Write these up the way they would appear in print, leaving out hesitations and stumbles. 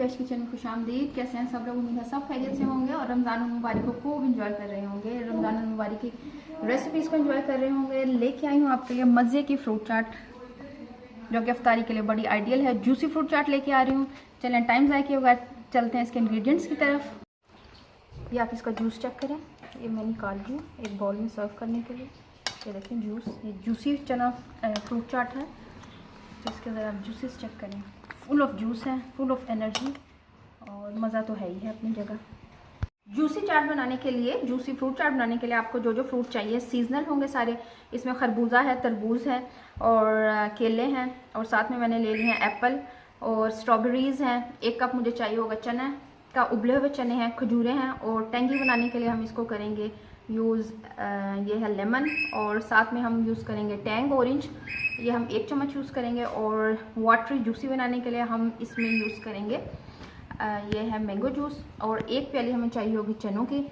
Fresh kitchen में खुशामदीद। कैसे हैं सब लोग? उम्मीद है सब खैरियत से होंगे और रमज़ान मुबारक को खूब इंजॉय कर रहे होंगे। रमज़ान मुबारक की रेसिपीज़ को इंजॉय कर रहे होंगे। लेके आई हूँ आपके लिए मज़े की फ्रूट चाट जो कि अफ्तारी के लिए बड़ी आइडियल है। जूसी फ्रूट चाट लेके आ रही हूँ। चलें टाइम ज़ाया किया होगा, चलते हैं इसके इंग्रेडिएंट्स की तरफ। ये आप इसका जूस चेक करें। ये मैं निकाल रही हूँ एक बाउल में सर्व करने के लिए। ये देखें जूस, ये जूसी चना फ्रूट चाट है। तो इसके अंदर आप जूसेस चेक करें, फुल ऑफ जूस है, फुल ऑफ एनर्जी और मज़ा तो है ही है अपनी जगह। जूसी चाट बनाने के लिए, जूसी फ्रूट चाट बनाने के लिए आपको जो जो फ्रूट चाहिए सीजनल होंगे सारे। इसमें खरबूजा है, तरबूज है और केले हैं और साथ में मैंने ले लिए हैं एप्पल और स्ट्रॉबेरीज़ हैं। 1 कप मुझे चाहिए होगा चना का, उबले हुए चने हैं, खजूरें हैं और टेंगी बनाने के लिए हम इसको करेंगे यूज़ ये है लेमन और साथ में हम यूज़ करेंगे टैंग ऑरेंज। ये हम 1 चम्मच यूज़ करेंगे और वाटरी जूसी बनाने के लिए हम इसमें यूज़ करेंगे ये है मैंगो जूस और 1 प्याली हमें चाहिए होगी चनों की।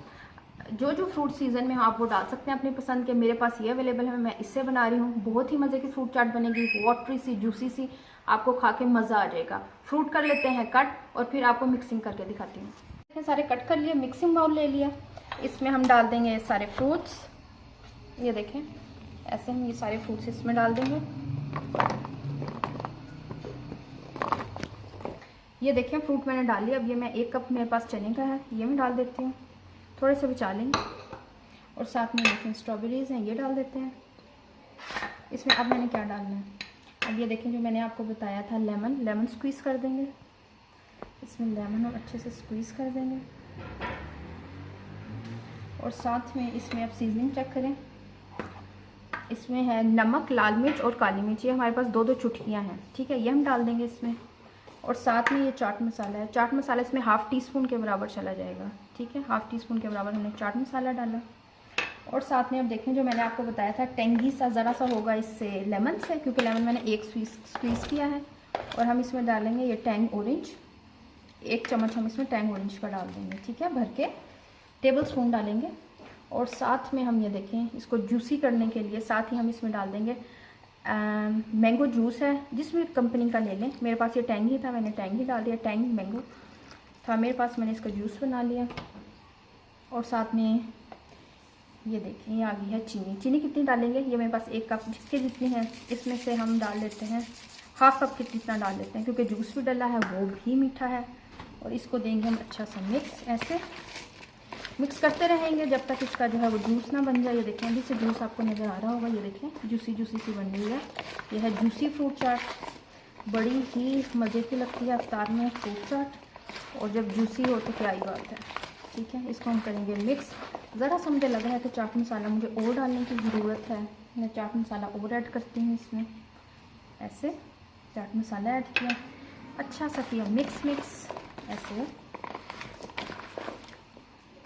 जो जो फ्रूट सीज़न में आप वो डाल सकते हैं अपनी पसंद के। मेरे पास ये अवेलेबल है, मैं इससे बना रही हूँ। बहुत ही मज़े की फ्रूट चाट बनेगी, वाटरी सी, जूसी सी, आपको खा के मज़ा आ जाएगा। फ्रूट कर लेते हैं कट और फिर आपको मिक्सिंग करके दिखाती हूँ। देखिए सारे कट कर लिए, मिक्सिंग बाउल ले लिया। इसमें हम डाल देंगे ये सारे फ्रूट्स। ये देखें ऐसे हम ये सारे फ्रूट्स इसमें डाल देंगे। ये देखिए फ्रूट मैंने डाल लिया। अब ये मैं 1 कप मेरे पास चने का है, ये मैं डाल देती हूँ। थोड़े से बचा लेंगे और साथ में देखें स्ट्रॉबेरीज़ हैं, ये डाल देते हैं इसमें। अब मैंने क्या डालना है, अब ये देखें जो मैंने आपको बताया था लेमन स्क्वीज़ कर देंगे इसमें। लेमन और अच्छे से स्क्वीज़ कर देंगे और साथ में इसमें आप सीजनिंग चेक करें। इसमें है नमक, लाल मिर्च और काली मिर्च। ये हमारे पास 2-2 चुटकियाँ हैं, ठीक है, ये हम डाल देंगे इसमें। और साथ में ये चाट मसाला है। चाट मसाला इसमें ½ टीस्पून के बराबर चला जाएगा, ठीक है। ½ टीस्पून के बराबर हमने चाट मसाला डाला और साथ में अब देखें जो मैंने आपको बताया था टेंगी सा ज़रा सा होगा इससे लेमन से, क्योंकि लेमन मैंने 1 स्क्वीज़ किया है। और हम इसमें डालेंगे ये टैंग ऑरेंज, 1 चम्मच हम इसमें टैंग ऑरेंज का डाल देंगे, ठीक है, भर के टेबल स्पून डालेंगे। और साथ में हम ये देखें इसको जूसी करने के लिए साथ ही हम इसमें डाल देंगे मैंगो जूस है, जिस भी कंपनी का ले लें। मेरे पास ये टैंग ही था, मैंने टैंग ही डाल दिया। टैंग मैंगो था मेरे पास, मैंने इसका जूस बना लिया। और साथ में ये देखें ये आ गई है चीनी। चीनी कितनी डालेंगे, ये मेरे पास 1 कप जिसके जितनी है, इसमें से हम डाल लेते हैं ½ कप के जितना डाल लेते हैं, क्योंकि जूस भी डला है वो भी मीठा है। और इसको देंगे हम अच्छा सा मिक्स, ऐसे मिक्स करते रहेंगे जब तक इसका जो है वो जूस ना बन जाए। ये देखें अभी से जूस आपको नज़र आ रहा होगा, ये देखें जूसी जूसी सी बन रही है। ये है जूसी फ्रूट चाट, बड़ी ही मज़े की लगती है अफ्तार में फ्रूट चाट। और जब जूसी हो तो क्या ही बात है, ठीक है। इसको हम करेंगे मिक्स। ज़रा सा मुझे लग रहा है कि चाट मसाला मुझे और डालने की ज़रूरत है। मैं चाट मसाला और ऐड करती हूँ इसमें। ऐसे चाट मसाला ऐड किया, अच्छा सा किया मिक्स ऐसे।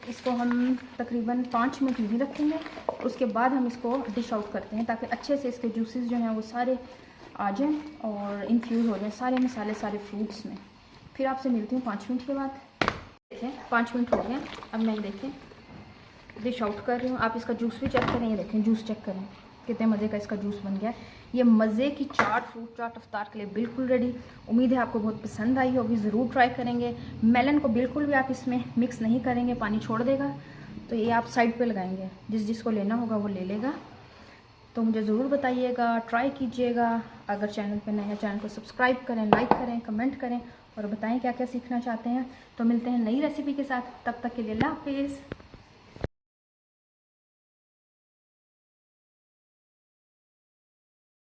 इसको हम तकरीबन 5 मिनट यूँ ही रखेंगे। उसके बाद हम इसको डिश आउट करते हैं ताकि अच्छे से इसके जूसेस जो हैं वो सारे आ जाएं और इन्फ्यूज़ हो जाएं सारे मसाले सारे फ्रूट्स में। फिर आपसे मिलती हूँ 5 मिनट के बाद। देखें 5 मिनट हो गए, अब मैं देखें डिश आउट कर रही हूँ। आप इसका जूस भी चेक करें, ये देखें जूस चेक करें कितने मज़े का इसका जूस बन गया। ये मज़े की चाट, फ्रूट चाट अफ्तार के लिए बिल्कुल रेडी। उम्मीद है आपको बहुत पसंद आई होगी, ज़रूर ट्राई करेंगे। मेलन को बिल्कुल भी आप इसमें मिक्स नहीं करेंगे, पानी छोड़ देगा, तो ये आप साइड पे लगाएंगे, जिसको लेना होगा वो ले लेगा। तो मुझे ज़रूर बताइएगा, ट्राई कीजिएगा। अगर चैनल पर नए हैं चैनल को सब्सक्राइब करें, लाइक करें, कमेंट करें और बताएँ क्या क्या सीखना चाहते हैं। तो मिलते हैं नई रेसिपी के साथ, तब तक के लिए अल्लाह हाफिज़।